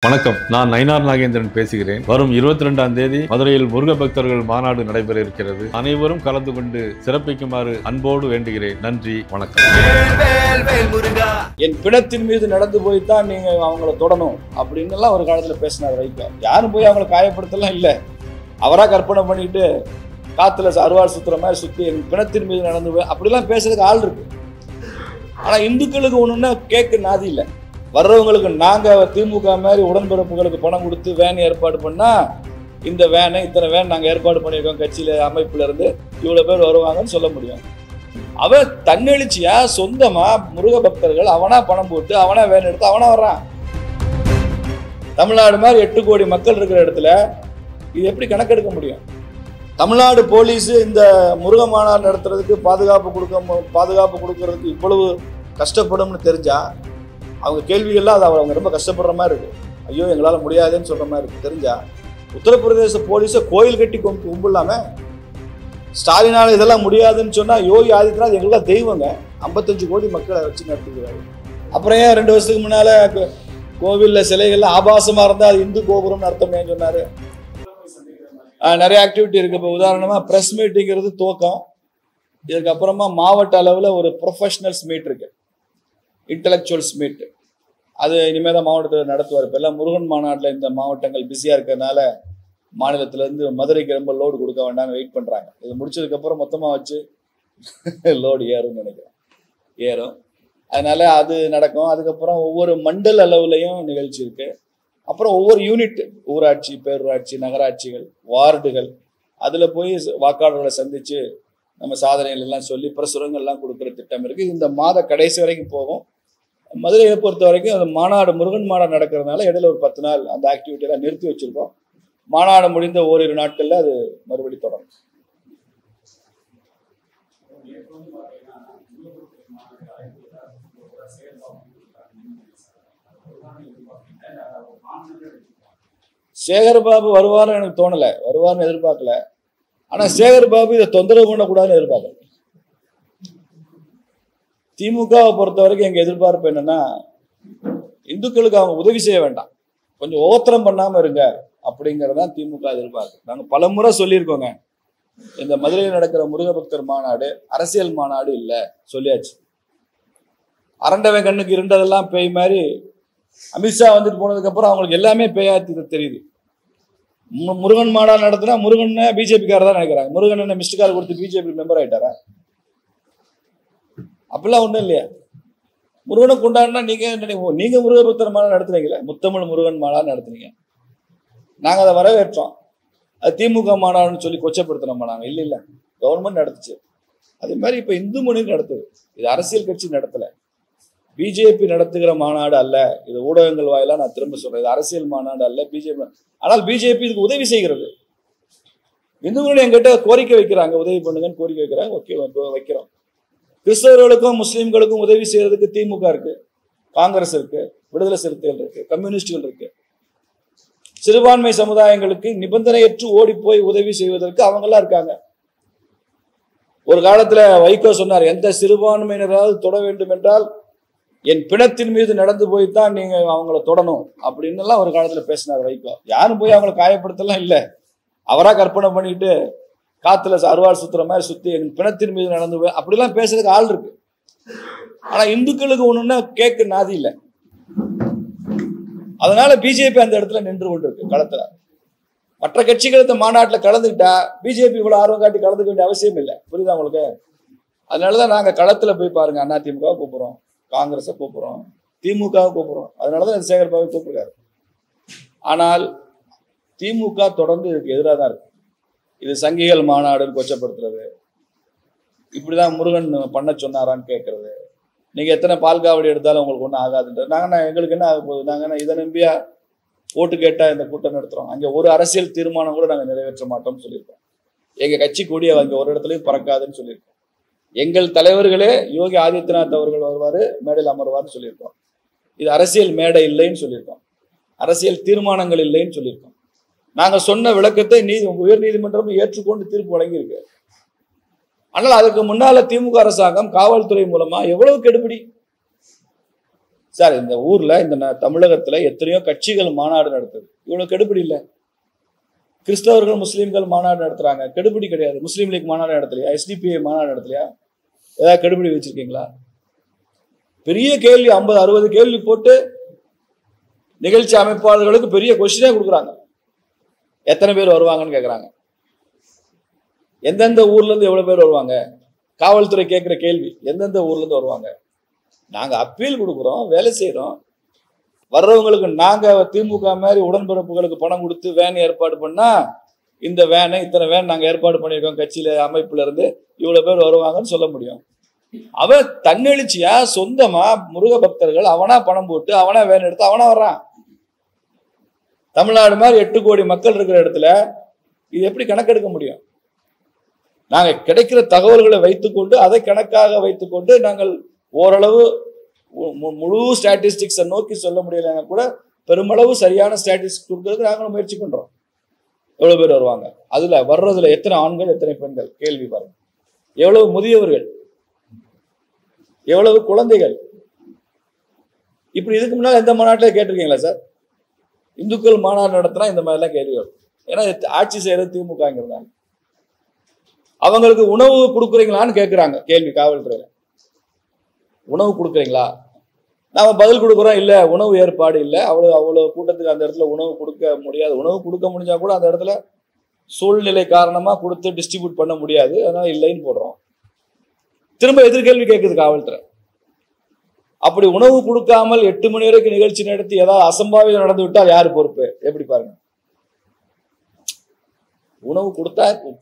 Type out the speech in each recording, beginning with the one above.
வணக்கம், நான் நயினார் நாகேந்திரன் பேசுகிறேன். வரும் 22ஆம் தேதி மதுரையில் முருக பக்தர்கள் மாநாடு நடைபெற இருக்கிறது. அனைவரும் கலந்து கொண்டு சிறப்பிக்குமாறு அன்போடு வேண்டுகிறேன். நன்றி, வணக்கம். என் பிணத்தின் மீது நடந்து போய்தான் நீங்க அவங்கள தொடணும் அப்படின்னு ஒரு காலத்துல பேசினார் வைகோ. யாரும் போய் அவங்களை காயப்படுத்தலாம் இல்லை, அவரா கற்பனை பண்ணிட்டு காத்துல அருவாள் சுத்துற மாதிரி சுத்தி என் பிணத்தின் மீது நடந்து போய் அப்படிலாம் பேசுறதுக்கு ஆள் இருக்கு. ஆனா இந்துக்களுக்கு ஒண்ணுன்னா கேட்க நாதி இல்லை. வர்றவங்களுக்கு நாங்கள் திமுக மாதிரி உடன்பிறப்புகளுக்கு பணம் கொடுத்து வேன் ஏற்பாடு பண்ணால் இந்த வேனை இத்தனை வேன் நாங்கள் ஏற்பாடு பண்ணியிருக்கோம், கட்சியில் அமைப்புல இருந்து இவ்வளோ பேர் வருவாங்கன்னு சொல்ல முடியும். அவன் தன்னெழுச்சியா சொந்தமாக முருக பக்தர்கள் அவனா பணம் போட்டு அவனா வேன் எடுத்து அவனா வர்றான். தமிழ்நாடு மாதிரி 8 கோடி மக்கள் இருக்கிற இடத்துல இது எப்படி கணக்கெடுக்க முடியும்? தமிழ்நாடு போலீஸு இந்த முருக மாநாடு நடத்துறதுக்கு பாதுகாப்பு கொடுக்கறதுக்கு இவ்வளவு கஷ்டப்படும்னு தெரிஞ்சா அவங்க கேள்விகள்லாம் அது அவங்க ரொம்ப கஷ்டப்படுற மாதிரி இருக்கு. ஐயோ எங்களால் முடியாதுன்னு சொல்ற மாதிரி இருக்கு. தெரிஞ்சா உத்தரப்பிரதேச போலீஸை கோயில் கட்டி கும்பிடலாம. ஸ்டாலினால இதெல்லாம் முடியாதுன்னு சொன்னா யோகி ஆதித்யநாத் எங்கெல்லாம் தெய்வங்க. 55 கோடி மக்களை வச்சு நடத்துகிறாரு. அப்புறம் ஏன் 2 வருஷத்துக்கு முன்னால கோவில்ல சிலைகள்லாம் ஆபாசமா இருந்தா அது இந்து கோபுரம்னு அர்த்தம் ஏன் சொன்னாரு? நிறைய ஆக்டிவிட்டி இருக்கு. இப்போ உதாரணமா பிரஸ் மீட்டிங்கிறது துவக்கம். இதுக்கப்புறமா மாவட்ட அளவில் ஒரு ப்ரொஃபஷனல்ஸ் மீட் இருக்கு, இன்டலெக்சுவல்ஸ் மீட். அது இனிமேல் தான் மாவட்டத்தில் நடத்துவார். இப்போ எல்லாம் முருகன் மாநாட்டில் இந்த மாவட்டங்கள் பிஸியாக இருக்கிறதுனால மாநிலத்திலேருந்து மதுரைக்கு ரொம்ப லோடு கொடுக்க வேண்டாம்னு வெயிட் பண்ணுறாங்க. இது முடிச்சதுக்கப்புறம் மொத்தமாக வச்சு லோடு ஏறும்னு நினைக்கிறேன், ஏறும். அதனால அது நடக்கும். அதுக்கப்புறம் ஒவ்வொரு மண்டல் அளவுலையும் நிகழ்ச்சி இருக்கு. அப்புறம் ஒவ்வொரு யூனிட், ஊராட்சி, பேரூராட்சி, நகராட்சிகள், வார்டுகள், அதில் போய் வாக்காளர்களை சந்தித்து நம்ம சாதனைகள் எல்லாம் சொல்லி பிரசுரங்கள்லாம் கொடுக்குற திட்டம் இருக்குது. இந்த மாத கடைசி வரைக்கும் போகும். மதுரையை பொறுத்த வரைக்கும் அந்த மாநாடு முருகன் மாநாடு நடக்கிறதுனால இடையில ஒரு 10 நாள் அந்த ஆக்டிவிட்டியெல்லாம் நிறுத்தி வச்சிருக்கோம். மாநாடு முடிந்த ஓரிரு நாட்கள்ல அது மறுபடி தொடரும். சேகர்பாபு வருவார்னு எனக்கு தோணலை, வருவார்னு எதிர்பார்க்கல. ஆனா சேகர்பாபு இதை தொந்தரவு பண்ணக்கூடாதுன்னு எதிர்பார்க்கல. திமுகவை பொறுத்த வரைக்கும் எங்க எதிர்பார்ப்பு என்னன்னா, இந்துக்களுக்கு அவங்க உதவி செய்ய வேண்டாம், கொஞ்சம் ஓத்திரம் பண்ணாம இருங்க அப்படிங்கறதான் திமுக எதிர்பார்ப்பு. நாங்க பல முறை சொல்லியிருக்கோங்க, இந்த மதுரையில் நடக்கிற முருக பக்தர் மாநாடு அரசியல் மாநாடு இல்ல சொல்லியாச்சு. அரண்டவன் கண்ணுக்கு இருண்டதெல்லாம் பேய் மாதிரி அமித்ஷா வந்துட்டு போனதுக்கு அப்புறம் அவங்களுக்கு எல்லாமே பேயாத்தி தெரியுது. முருகன் மாநாடு நடத்தினா முருகன் பிஜேபிக்காரர் தான் நினைக்கிறாங்க. முருகன் என்ன மிஸ்டு கால் கொடுத்து பிஜேபி மெம்பர் ஆயிட்டாரா? அப்படிலாம் ஒன்றும் இல்லையா? முருகனை கொண்டாடினா நீங்க முருக பக்தர் மாநாடு நடத்துனீங்களே, முத்தமிழ் முருகன் மாநாடு நடத்துனீங்க, நாங்கள் அதை வரவேற்றோம். அது திமுக மாநாடுன்னு சொல்லி கொச்சப்படுத்தினோம் நாங்கள். இல்லை இல்லை, கவர்மெண்ட் நடத்துச்சு. அதே மாதிரி இப்போ இந்து முன்னணி நடத்துது. இது அரசியல் கட்சி நடத்தல, பிஜேபி நடத்துகிற மாநாடு அல்ல. இது ஊடகங்கள் வாயிலா நான் திரும்ப சொல்றேன், இது அரசியல் மாநாடு அல்ல, பிஜேபி. ஆனால் பிஜேபி இதுக்கு உதவி செய்கிறது. இந்துக்கள் என்கிட்ட கோரிக்கை வைக்கிறாங்க, உதவி பண்ணுங்கன்னு கோரிக்கை வைக்கிறாங்க. ஓகே, வைக்கிறோம். கிறிஸ்தவர்களுக்கும் முஸ்லீம்களுக்கும் உதவி செய்யறதுக்கு திமுக இருக்கு, காங்கிரஸ் இருக்கு, விடுதலை சிறுத்தைகள் இருக்கு, கம்யூனிஸ்டுகள் இருக்கு. சிறுபான்மை சமுதாயங்களுக்கு நிபந்தனையற்று ஓடி போய் உதவி செய்வதற்கு அவங்கெல்லாம் இருக்காங்க. ஒரு காலத்துல வைகோ சொன்னார், எந்த சிறுபான்மையினராவது தொட வேண்டும் என்றால் என் பிணத்தின் மீது நடந்து போய்தான் நீங்க அவங்கள தொடணும் அப்படின்னு ஒரு காலத்துல பேசினார் வைகோ. யாரும் போய் அவங்களை காயப்படுத்தலாம் இல்லை, அவரா கற்பனை பண்ணிட்டு காத்துல அருவாள் சுத்துற மாதிரி சுத்தி என் பிணத்தின் மீது நடந்து போய் அப்படிலாம் பேசுறதுக்கு ஆள் இருக்கு. ஆனா இந்துக்களுக்கு ஒண்ணுன்னா கேட்க நாதி இல்லை. அதனால பிஜேபி அந்த இடத்துல நின்று கொண்டு இருக்கு களத்துல. மற்ற கட்சிகள் இந்த மாநாட்டில் கலந்துக்கிட்டா பிஜேபி இவ்வளவு ஆர்வம் காட்டி கலந்துக்க வேண்டிய அவசியம் இல்லை. புரியுதா உங்களுக்கு? அதனாலதான் நாங்க களத்துல போய் பாருங்க, அதிமுக கூப்பிடுறோம், காங்கிரஸை கூப்பிடுறோம், திமுக கூப்பிடுறோம். அதனாலதான் சேகர்பாபு கூப்பிடுறாரு. ஆனால் திமுக தொடர்ந்து இதுக்கு எதிராக தான் இருக்கு. இது சங்கிகள் மாநாடுன்னு கொச்சப்படுத்துறது, இப்படிதான் முருகன் பண்ண சொன்னாரான்னு கேட்கறது, நீங்க எத்தனை பால்காவடி எடுத்தாலும் உங்களுக்கு ஒன்றும் ஆகாதுன்றது. எங்களுக்கு என்ன ஆக போகுது? நாங்க இதை நம்பியா ஓட்டு கேட்டா இந்த கூட்டம் நடத்துறோம்? அங்க ஒரு அரசியல் தீர்மானம் கூட நாங்க நிறைவேற்ற மாட்டோம்னு சொல்லியிருக்கோம். எங்க கட்சி கூடிய அங்க ஒரு இடத்துலயும் பறக்காதுன்னு சொல்லியிருக்கோம். எங்கள் தலைவர்களே யோகி ஆதித்யநாத் அவர்கள் வருவாரு, மேடையில் அமர்வார்னு சொல்லியிருக்கோம். இது அரசியல் மேடை இல்லைன்னு சொல்லியிருக்கோம், அரசியல் தீர்மானங்கள் இல்லைன்னு சொல்லியிருக்கோம். நாங்க சொன்ன விளக்கத்தை உயர் நீதிமன்றம் ஏற்றுக்கொண்டு தீர்ப்பு வழங்கியிருக்கு. ஆனால் அதற்கு முன்னால திமுக அரசாங்கம் காவல்துறை மூலமா எவ்வளவு கெடுபிடி, சார் இந்த ஊர்ல இந்த தமிழகத்துல எத்தனையோ கட்சிகள் மாநாடு நடத்துது, இவ்வளவு கெடுபிடி இல்லை. கிறிஸ்தவர்கள் முஸ்லீம்கள் மாநாடு நடத்துறாங்க, கெடுபிடி கிடையாது. முஸ்லீம் லீக் மாநாடு நடத்தலையா? SDPI மாநாடு நடத்தலையா? ஏதாவது கெடுபிடி வச்சிருக்கீங்களா? பெரிய கேள்வி, 50-60 கேள்வி போட்டு நிகழ்ச்சி அமைப்பாளர்களுக்கு பெரிய கொஸ்டினே கொடுக்குறாங்க. எத்தனை பேர் வருவாங்கன்னு கேட்குறாங்க. எந்தெந்த ஊர்ல இருந்து எவ்வளவு பேர் வருவாங்க? காவல்துறை கேட்கிற கேள்வி, எந்தெந்த ஊர்ல இருந்து வருவாங்க? நாங்க அப்பீல் கொடுக்குறோம், வேலை செய்யறோம். வர்றவங்களுக்கு நாங்க திமுக மாதிரி உடன்பிறப்புகளுக்கு பணம் கொடுத்து வேன் ஏற்பாடு பண்ணா, இந்த வேனை இத்தனை வேன் நாங்க ஏற்பாடு பண்ணியிருக்கோம், கட்சியில அமைப்புல இருந்து இவ்வளவு பேர் வருவாங்கன்னு சொல்ல முடியும். அவன் தன்னெழுச்சியா சொந்தமா முருக பக்தர்கள் அவனா பணம் போட்டு அவனா வேன் எடுத்து அவனா வர்றான். தமிழ்நாடு மாதிரி 8 கோடி மக்கள் இருக்கிற இடத்துல இது எப்படி கணக்கெடுக்க முடியும்? நாங்க கிடைக்கிற தகவல்களை வைத்துக்கொண்டு அதை கணக்காக வைத்துக்கொண்டு நாங்கள் ஓரளவு முழு ஸ்டாட்டிஸ்டிக்ஸை நோக்கி சொல்ல முடியலன்னா கூட பெருமளவு சரியான ஸ்டாட்டிஸ்டிக்ஸ் கொடுக்கறதுக்கு நாங்களும் முயற்சி பண்றோம். எவ்வளவு பேர் வருவாங்க, அதுல வர்றதுல எத்தனை ஆண்கள் எத்தனை பெண்கள் கேள்வி பாருங்க. எவ்வளவு முதியவர்கள், எவ்வளவு குழந்தைகள். இப்படி இதுக்கு முன்னால் எந்த மாநாட்டில் கேட்டிருக்கீங்களா சார்? இந்துக்கள் மாநாடு நடத்தினா இந்த மாதிரிலாம் கேள்வி வரும். ஏன்னா ஆட்சி செய்யறது திமுகங்கிறதாங்க. அவங்களுக்கு உணவு கொடுக்குறீங்களான்னு கேட்குறாங்க கேள்வி காவல்துறையில. உணவு கொடுக்குறீங்களா? நாம பதில் கொடுக்குறோம், இல்லை உணவு ஏற்பாடு இல்லை, அவ்வளோ கூட்டத்துக்கு அந்த இடத்துல உணவு கொடுக்க முடியாது. உணவு கொடுக்க முடிஞ்சா கூட அந்த இடத்துல சூழ்நிலை காரணமா கொடுத்து டிஸ்ட்ரிபியூட் பண்ண முடியாது, அதனால இல்லைன்னு போடுறோம். திரும்ப எதிர்கேள்வி கேட்குது காவல்துறை. அப்படி உணவு கொடுக்காமல் 8 மணி வரைக்கும் நிகழ்ச்சி நடத்தி ஏதாவது அசம்பாவிதம் நடந்து விட்டால் யாரு பொறுப்பு? எப்படி பாருங்க. உணவு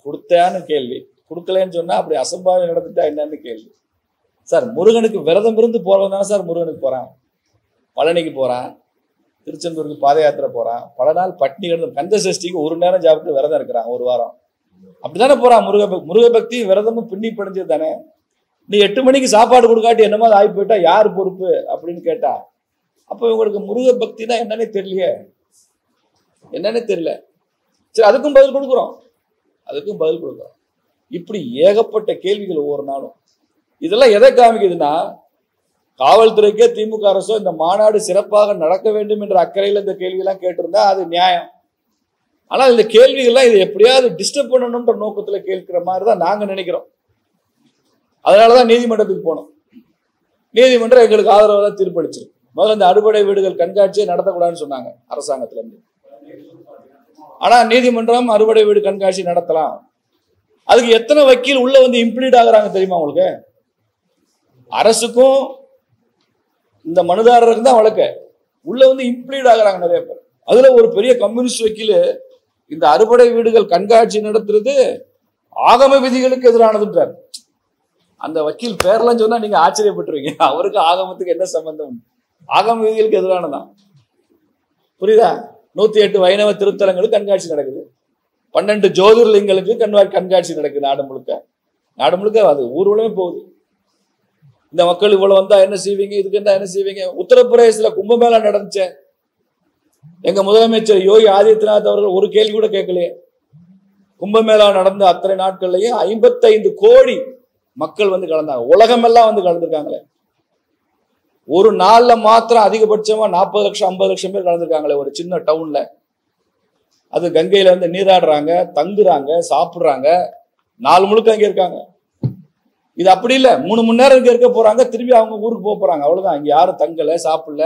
கொடுத்தான்னு கேள்வி, கொடுக்கலன்னு சொன்னா அப்படி அசம்பாவிதம் நடந்துட்டா என்னன்னு கேள்வி. சார் முருகனுக்கு விரதம் இருந்து போறவன் தானே சார் முருகனுக்கு போறான், பழனிக்கு போறான், திருச்செந்தூருக்கு பாத யாத்திரை போறான், பல நாள் பட்னி கிடந்து கந்த சஷ்டிக்கு 1 நேரம் சாப்பிட்டு விரதம் இருக்கிறான் 1 வாரம். அப்படித்தானே போறான். முருக பக்தி விரதமும் பின்னி படைஞ்சது தானே. நீ 8 மணிக்கு சாப்பாடு கொடுக்காட்டி என்னமா ஆகி போயிட்டா யாரு பொறுப்பு அப்படின்னு கேட்டா, அப்ப இவங்களுக்கு முருக பக்தினா என்னன்னே தெரியலையே, என்னன்னே தெரியல. சரி, அதுக்கும் பதில் கொடுக்குறோம். இப்படி ஏகப்பட்ட கேள்விகள் ஒவ்வொரு நாளும். இதெல்லாம் எதை காமிக்குதுன்னா, காவல்துறைக்கே திமுக அரசோ இந்த மாநாடு சிறப்பாக நடக்க வேண்டும் என்ற அக்கறையில் இந்த கேள்வியெல்லாம் கேட்டிருந்தா அது நியாயம். ஆனால் இந்த கேள்விகள்லாம் இதை எப்படியாவது டிஸ்டர்ப் பண்ணணும்ன்ற நோக்கத்துல கேட்கிற மாதிரி தான் நாங்க நினைக்கிறோம். அதனாலதான் நீதிமன்றத்துக்கு போனோம். நீதிமன்றம் எங்களுக்கு ஆதரவாக தான் தீர்ப்பளிச்சிருக்கு. முதல்ல இந்த அறுபடை வீடுகள் கண்காட்சியை நடத்தக்கூடாதுன்னு சொன்னாங்க அரசாங்கத்துல இருந்து. ஆனா நீதிமன்றம் அறுபடை வீடு கண்காட்சி நடத்தலாம். அதுக்கு எத்தனை வக்கீல் உள்ள வந்து இம்ப்ளீட் ஆகுறாங்க தெரியுமா உங்களுக்கு? அரசுக்கும் இந்த மனுதாரருக்கு தான் வழக்கு, உள்ள வந்து இம்ப்ளீட் ஆகுறாங்க நிறைய பேர். அதுல ஒரு பெரிய கம்யூனிஸ்ட் வக்கீல் இந்த அறுபடை வீடுகள் கண்காட்சி நடத்துறது ஆகம விதிகளுக்கு எதிரானதுன்றார். அந்த வக்கீல் பேர்லாம் சொன்னா நீங்க ஆச்சரியப்பட்டுருவீங்க. அவருக்கு ஆகமத்துக்கு என்ன சம்பந்தம்? ஆகம விதிகளுக்கு எதிரானதான். புரியுதா? 108 வைணவ திருத்தலங்களுக்கு கண்காட்சி நடக்குது, 12 ஜோதிர்லிங்களுக்கு கண்காட்சி நடக்குது நாடு முழுக்க. அது ஊர்வலமே போகுது. இந்த மக்கள் இவ்வளவு வந்தா என்ன செய்வீங்க, இதுக்கு என்ன செய்வீங்க? உத்தரப்பிரதேசத்துல கும்பமேளா நடந்துச்சு. எங்க முதலமைச்சர் யோகி ஆதித்யநாத் அவர்கள் ஒரு கேள்வி கூட கேட்கலையே. கும்பமேளா நடந்த அத்தனை நாட்கள்லயும் 55 கோடி மக்கள் வந்து கலந்தாங்க. உலகமெல்லாம் வந்து கலந்துருக்காங்களே. ஒரு நாள்ல மாத்திரம் அதிகபட்சமா 40 லட்சம் 50 லட்சம் பேர் கலந்துருக்காங்களே ஒரு சின்ன டவுன்ல. அது கங்கையில வந்து நீராடுறாங்க, தங்குறாங்க, சாப்பிடுறாங்க, நாள் முழுக்க அங்க இருக்காங்க. இது அப்படி இல்லை, 3 மணி நேரம் இங்க இருக்க போறாங்க, திரும்பி அவங்க ஊருக்கு போறாங்க, அவ்வளவுதான். இங்க யாரும் தங்கல, சாப்பிடல.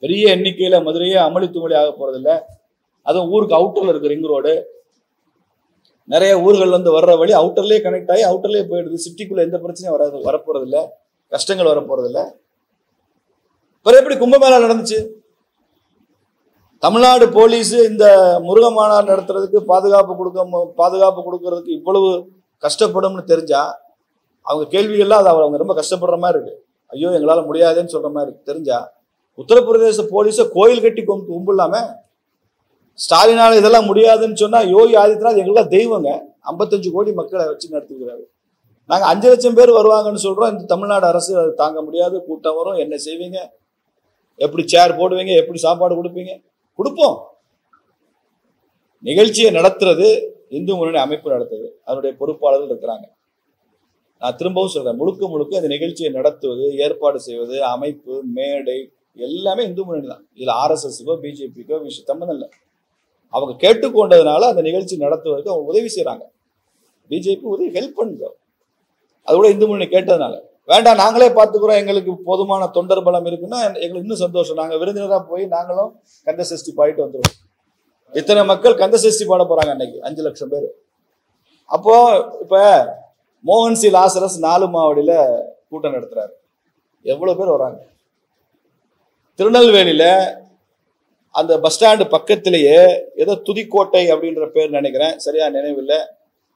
பெரிய எண்ணிக்கையில மதுரையே அமளி துமளி ஆக போறது இல்லை. அதுவும் ஊருக்கு அவுட்டர்ல இருக்கு ரிங் ரோடு. நிறைய ஊர்கள் வந்து வர்ற வழி அவுட்டர்லயே கனெக்ட் ஆகி அவுட்டர்லயே போயிடுது. சிட்டிக்குள்ள எந்த பிரச்சனையும் வரப்போறது இல்லை, கஷ்டங்கள் வரப்போறது இல்லை. பிறகு எப்படி கும்பமேளா நடந்துச்சு? தமிழ்நாடு போலீஸ் இந்த முருக மாநாடு நடத்துறதுக்கு பாதுகாப்பு கொடுக்கறதுக்கு இவ்வளவு கஷ்டப்படும்னு தெரிஞ்சா, அவங்க கேள்விகள்லாம் அது அவங்க ரொம்ப கஷ்டப்படுற மாதிரி இருக்கு. ஐயோ எங்களால முடியாதுன்னு சொல்ற மாதிரி இருக்கு. தெரிஞ்சா உத்தரப்பிரதேச போலீஸை கோயில் கட்டி கும்பிடலாமே. ஸ்டாலினால இதெல்லாம் முடியாதுன்னு சொன்னா யோகி ஆதித்யநாத் எங்கெல்லாம் தெய்வங்க. 55 கோடி மக்களை வச்சு நடத்துகிறாரு. நாங்க 5 லட்சம் பேர் வருவாங்கன்னு சொல்றோம். இந்த தமிழ்நாடு அரசு அது தாங்க முடியாது, கூட்டம் வரும், என்ன செய்வீங்க, எப்படி சேர் போடுவீங்க, எப்படி சாப்பாடு கொடுப்பீங்க? கொடுப்போம். நிகழ்ச்சியை நடத்துறது இந்து முன்னணி அமைப்பு நடத்துது, அதனுடைய பொறுப்பாளர்கள் இருக்கிறாங்க. நான் திரும்பவும் சொல்றேன், முழுக்க இந்த நிகழ்ச்சியை நடத்துவது, ஏற்பாடு செய்வது, அமைப்பு, மேடை, எல்லாமே இந்து முன்னணி தான். இதுல RSSக்கோ பிஜேபிக்கோ சம்பந்தம் இல்லை. அவங்க கேட்டுக்கொண்டதுனால அந்த நிகழ்ச்சி நடத்துவதற்கு அவங்க உதவி செய்யறாங்க. பிஜேபி உதவி ஹெல்ப் பண்ணுங்க. அது கூட இந்து முன்னணி கேட்டதுனால வேண்டாம் நாங்களே பார்த்துக்கிறோம், எங்களுக்கு போதுமான தொண்டர் பலம் இருக்குன்னா எங்களுக்கு இன்னும் சந்தோஷம். நாங்க விருந்தினராக போய் நாங்களும் கந்த சஷ்டி பாடிட்டு வந்துடுவோம். இத்தனை மக்கள் கந்த சஷ்டி பாட போறாங்க அன்னைக்கு, 5 லட்சம் பேர். அப்போ இப்ப மோகன் சி லாசரஸ் 4 மாவடியில கூட்டம் நடத்துறாரு. எவ்வளவு பேர் வராங்க? திருநெல்வேலியில அந்த பஸ் ஸ்டாண்டு பக்கத்திலேயே ஏதோ துதிக்கோட்டை அப்படின்ற பேர் நினைக்கிறேன், சரியா நினைவில்லை,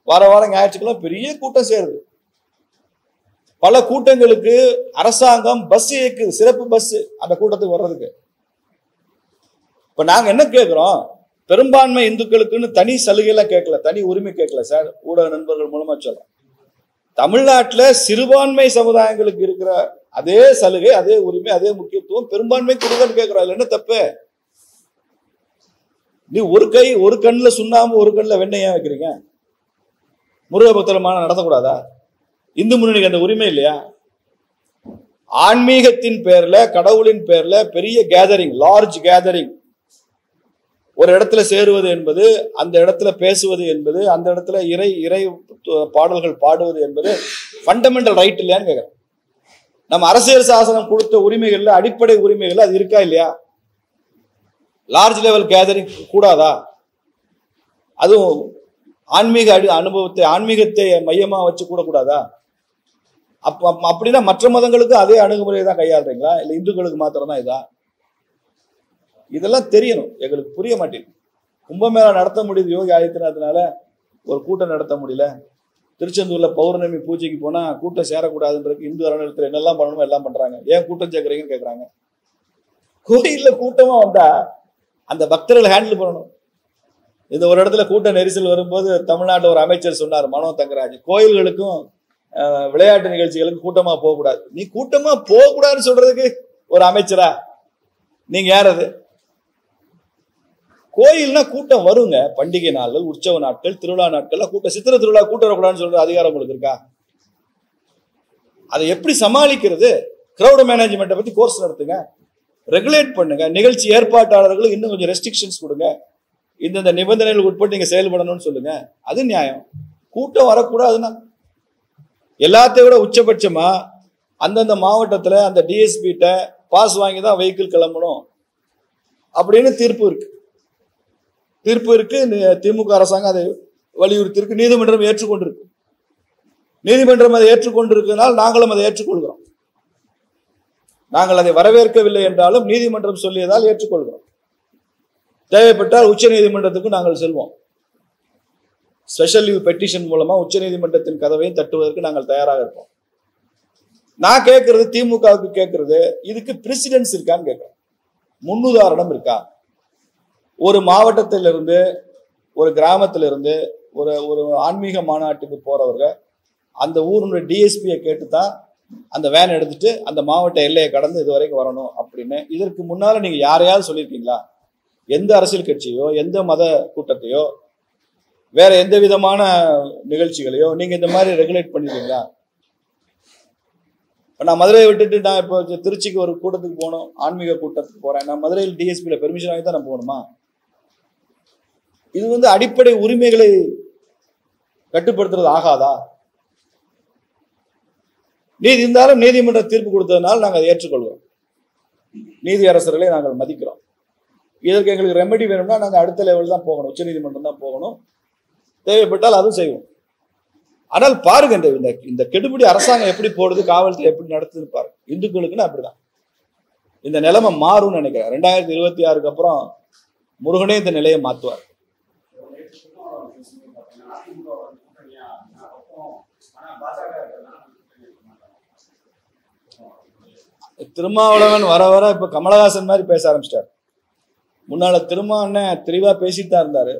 வாரம் ஞாயிற்றுக்கிழமை பெரிய கூட்டம் சேருது. பல கூட்டங்களுக்கு அரசாங்கம் பஸ் இயக்குது, சிறப்பு பஸ் அந்த கூட்டத்துக்கு வர்றதுக்கு. இப்ப நாங்க என்ன கேட்கிறோம், பெரும்பான்மை இந்துக்களுக்குன்னு தனி சலுகைலாம் கேட்கல, தனி உரிமை கேட்கல சார். ஊடக நண்பர்கள் மூலமா சொல்றோம், தமிழ்நாட்டில் சிறுபான்மை சமுதாயங்களுக்கு இருக்கிற அதே சலுகை, அதே உரிமை, அதே முக்கியத்துவம் பெரும்பான்மை கொடுக்கன்னு கேட்கிறோம். அதுல என்ன தப்பு? நீ ஒரு கண்ணுல சுண்ணாம்பு ஒரு கண்ணுல வெண்ணெய் ஏன் வைக்கிறீங்க? முருக பக்தரமான நடத்தக்கூடாதா? இந்து முன்னணிக்கு அந்த உரிமை இல்லையா? ஆன்மீகத்தின் பேர்ல, கடவுளின் பேர்ல பெரிய கேதரிங், லார்ஜ் கேதரிங், ஒரு இடத்துல சேருவது என்பது, அந்த இடத்துல பேசுவது என்பது, அந்த இடத்துல இறை பாடல்கள் பாடுவது என்பது ஃபண்டமெண்டல் ரைட் இல்லையான்னு கேட்கிறேன். நம்ம அரசியல் சாசனம் கொடுத்த உரிமைகள்ல, அடிப்படை உரிமைகள்ல அது இருக்கா இல்லையா? லார்ஜ் லெவல் கேதரிங் கூடாதா? அதுவும் ஆன்மீக அனுபவத்தை, ஆன்மீகத்தை மையமா வச்சு கூடாதா? அப்படின்னா மற்ற மதங்களுக்கு அதே அணுகுமுறையை தான் கையாளுறீங்களா, இல்ல இந்துக்களுக்கு மாத்திரம் தான் இதா? இதெல்லாம் தெரியணும், எங்களுக்கு புரிய மாட்டேங்குது. கும்பமேளா நடத்த முடியுது யோகி ஆதித்யநாத்னால, ஒரு கூட்டம் நடத்த முடியல. திருச்செந்தூர்ல பௌர்ணமி பூஜைக்கு போனா கூட்டம் சேரக்கூடாதுன்றதுக்கு இந்து அறநிலையத்துல என்னெல்லாம் பண்ணணுமோ எல்லாம் பண்றாங்க. ஏன் கூட்டம் சேர்க்கறீங்கன்னு கேட்கறாங்க. கோயில்ல கூட்டமா வந்தா அந்த பக்தர்கள் ஹேண்டில் பண்ணணும். இந்த ஒரு இடத்துல கூட்ட நெரிசல் வரும்போது தமிழ்நாட்டில் ஒரு அமைச்சர் சொன்னார், மனோ தங்கராஜ், கோயில்களுக்கும் விளையாட்டு நிகழ்ச்சிகளுக்கு கூட்டமா போகக்கூடாது. நீ கூட்டமா போகக்கூடாதுன்னு சொல்றதுக்கு ஒரு அமைச்சரா நீங்க யார்? அது கோயில்னா கூட்டம் வருங்க. பண்டிகை நாள்கள், உற்சவ நாட்கள், திருவிழா நாட்கள்ல கூட்டம், சித்திரை திருவிழா கூட்டம் வரக்கூடாதுன்னு சொல்ற அதிகாரம் உங்களுக்கு இருக்கா? அதை எப்படி சமாளிக்கிறது? கிரௌட் மேனேஜ்மெண்ட்டை பத்தி கோர்ஸ் நடத்துங்க, ரெகுலேட் பண்ணுங்க. நிகழ்ச்சி ஏற்பாட்டாளர்களுக்கு இன்னும் கொஞ்சம் ரெஸ்ட்ரிக்ஷன்ஸ் கொடுங்க, இந்த நிபந்தனைகள் உட்பட்டு நீங்க செயல்படணும்னு சொல்லுங்க. அது நியாயம். கூட்டம் வரக்கூடாதுன்னா எல்லாத்தையும் விட உச்சபட்சமா அந்தந்த மாவட்டத்துல அந்த டிஎஸ்பிட்ட பாஸ் வாங்கி தான் வெஹிக்கிள் கிளம்பணும் அப்படின்னு தீர்ப்பு இருக்கு. திமுக அரசாங்கம் அதை வலியுறுத்தி இருக்கு. நீதிமன்றம் ஏற்றுக்கொண்டிருக்கு. நீதிமன்றம் அதை ஏற்றுக்கொண்டிருக்கிறதுனால் நாங்களும் அதை ஏற்றுக்கொள்கிறோம். நாங்கள் அதை வரவேற்கவில்லை என்றாலும் நீதிமன்றம் சொல்லியதால் ஏற்றுக்கொள்கிறோம். தேவைப்பட்டால் உச்ச நீதிமன்றத்துக்கும் நாங்கள் செல்வோம். ஸ்பெஷல் லீவ் பெட்டிஷன் மூலமா உச்ச நீதிமன்றத்தின் கதவையும் தட்டுவதற்கு நாங்கள் தயாராக இருப்போம். நான் கேட்கறது, திமுகவுக்கு கேட்கறது, இதுக்கு பிரசிடென்ஸ் இருக்கான்னு கேட்கிறேன். முன்னுதாரணம் இருக்கா? ஒரு மாவட்டத்திலிருந்து, ஒரு கிராமத்திலிருந்து ஒரு ஆன்மீக மாநாட்டுக்கு போறவங்க அந்த ஊருடைய டிஎஸ்பியை கேட்டுதான் அந்த வேன் எடுத்துட்டு அந்த மாவட்ட எல்லையை கடந்து இது வரைக்கும் வரணும் அப்படின்னு. இதற்கு முன்னால நீங்க யாரையாவது சொல்லியிருக்கீங்களா? எந்த அரசியல் கட்சியோ, எந்த மத கூட்டத்தையோ, வேற எந்த விதமான நிகழ்ச்சிகளையோ நீங்க இந்த மாதிரி ரெகுலேட் பண்ணிருக்கீங்களா? நான் மதுரையை விட்டுட்டு நான் இப்போ திருச்சிக்கு ஒரு கூட்டத்துக்கு போகணும், ஆன்மீக கூட்டத்துக்கு போறேன், நான் மதுரையில் டிஎஸ்பியில பெர்மிஷன் வாங்கி தான் நான் போகணுமா? இது அடிப்படை உரிமைகளை கட்டுப்படுத்துறது ஆகாதா? நீதி இருந்தாலும் நீதிமன்ற தீர்ப்பு கொடுத்ததுனால நாங்கள் அதை ஏற்றுக்கொள்வோம். நீதி அரசர்களை நாங்கள் மதிக்கிறோம். இதற்கு எங்களுக்கு ரெமெடி வேணும்னா நாங்கள் அடுத்த லெவல் தான் போகணும், உச்ச நீதிமன்றம் தான் போகணும். தேவைப்பட்டால் அதுவும் செய்வோம். ஆனால் பாருங்க, இந்த கெடுபிடி அரசாங்கம் எப்படி போடுது, காவல்துறை எப்படி நடத்துதுன்னு பாருங்க. இந்துக்களுக்குன்னு அப்படிதான். இந்த நிலைமை மாறும்னு நினைக்கிறேன். 2026 அப்புறம் முருகனே இந்த நிலையை மாற்றுவார். திருமாவளவன் வர வர இப்ப கமலஹாசன் மாதிரி பேச ஆரம்பிச்சிட்டார். முன்னால திருமாவளவன் தெளிவா பேசிட்டு தான் இருந்தாரு.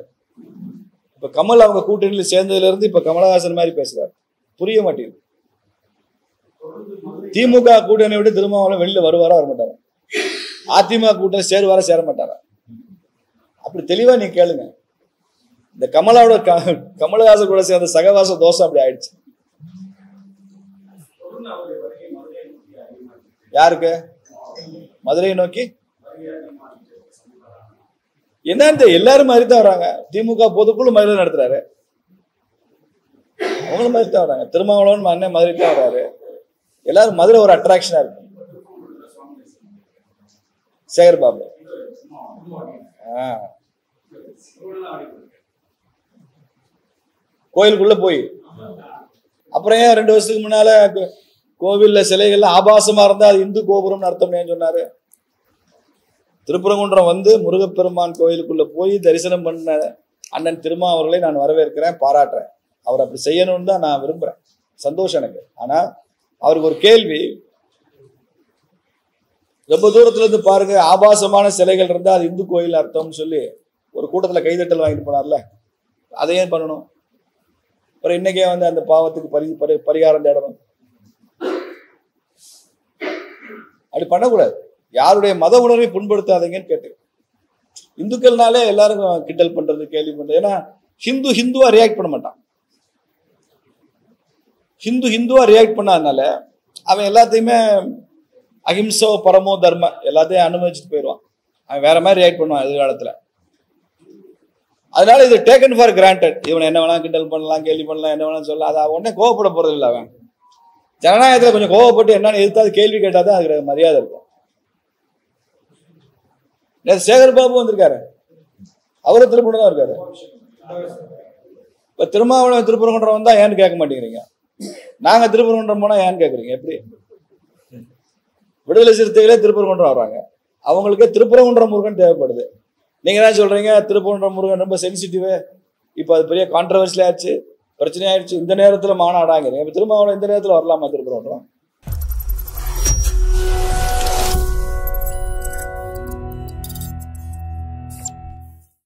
இப்ப கமல் அவங்க கூட்டணியில் சேர்ந்ததுல இருந்து இப்ப கமலஹாசன் மாதிரி பேசுறாரு. புரிய மாட்டேங்குது. திமுக கூட்டணி விட்டு திருமாவளவன் வெளியில வருவாரா வர மாட்டாரா? அதிமுக கூட்டணி சேருவாரா சேர மாட்டாரா? அப்படி தெளிவா நீ கேளுங்க. இந்த கமலஹாசன் கூட சேர்ந்த சகவாச தோசை அப்படி ஆயிடுச்சு. யாருக்கு? மதுரையை நோக்கி என்னன்னு எல்லாரும் மாதிரி தான் வராங்க. திமுக பொதுக்குழு மதுரை நடத்துறாரு, அவங்களும் மாதிரி தான் வராங்க. திருமாவளவன் அண்ணன் மதுரை தான் வராரு. எல்லாரும் மதுரை ஒரு அட்ராக்ஷனா இருக்கு. சேகர் பாபு கோயிலுக்குள்ள போய் அப்புறம் ஏன் 2 வருஷத்துக்கு முன்னால கோவில்ல சிலைகள்ல ஆபாசமா இருந்தா அது இந்து கோபுரம் அர்த்தம் ஏன் சொன்னாரு? திருப்பரங்குன்றம் வந்து முருகப்பெருமான் கோயிலுக்குள்ள போய் தரிசனம் பண்ண அண்ணன் திருமாவர்களை நான் வரவேற்கிறேன், பாராட்டுறேன். அவர் அப்படி செய்யணும்னு தான் நான் விரும்புறேன். சந்தோஷம் எனக்கு. ஆனா அவருக்கு ஒரு கேள்வி, ரொம்ப தூரத்துல இருந்து பாருங்க ஆபாசமான சிலைகள் இருந்தா அது இந்து கோயில் அர்த்தம்னு சொல்லி ஒரு கூட்டத்துல கைதட்டல் வாங்கிட்டு போனார்ல, அதையே பண்ணணும். அப்புறம் இன்னைக்கே வந்து அந்த பாவத்துக்கு பரிகாரம் தேடணும். அப்படி பண்ணக்கூடாது. யாருடைய மத உணர்வை புண்படுத்தாதீங்கன்னு கேட்டு, இந்துக்கள்னாலே எல்லாருக்கும் கிண்டல் பண்றது, கேள்வி பண்றது. ஏன்னா ஹிந்துவா ரியாக்ட் பண்ண மாட்டான். ஹிந்துவா ரியாக்ட் பண்ணாதனால அவன் எல்லாத்தையுமே அஹிம்சோ பரமோ தர்ம எல்லாத்தையும் அனுமதிச்சுட்டு போயிடுவான். அவன் வேற மாதிரி ரியாக்ட் பண்ணுவான் எதிர்காலத்துல. அதனால இது டேக்கன் ஃபார் கிராண்டட். இவனை என்ன வேணா கிண்டல் பண்ணலாம், கேள்வி பண்ணலாம், என்ன வேணாலும் சொல்லலாம். அதை உடனே கோவப்பட போறது இல்லை. அவன் ஜனநாயகத்துல கொஞ்சம் கோவப்பட்டு என்னன்னு எதிர்த்தாது கேள்வி கேட்டாதான் அதுக்கு மரியாதை இருக்கும். சேகர் பாபு வந்திருக்காரு, அவரும் திருப்பூர் தான் இருக்காரு. இப்ப திருமாவளவன் திருப்பரங்குன்றம் வந்தா ஏன்னு கேட்க மாட்டேங்கிறீங்க, நாங்க திருப்பரங்குன்றம் போனா ஏன்னு கேட்குறீங்க. எப்படி விடுதலை சிறுத்தைகளே திருப்பரங்குன்றம் வர்றாங்க, அவங்களுக்கே திருப்பரங்குன்றம் முருகன் தேவைப்படுது. நீங்க என்ன சொல்றீங்க, திருப்பரங்குன்றம் முருகன் ரொம்ப சென்சிட்டிவ், இப்ப அது பெரிய கான்ட்ரவர்சியல் ஆச்சு, பிரச்சனை ஆயிடுச்சு, இந்த நேரத்துல மாநாடாங்கிறீங்க. இப்ப திருமாவளவன் இந்த நேரத்துல வரலாமா திருப்பரங்குன்றம்?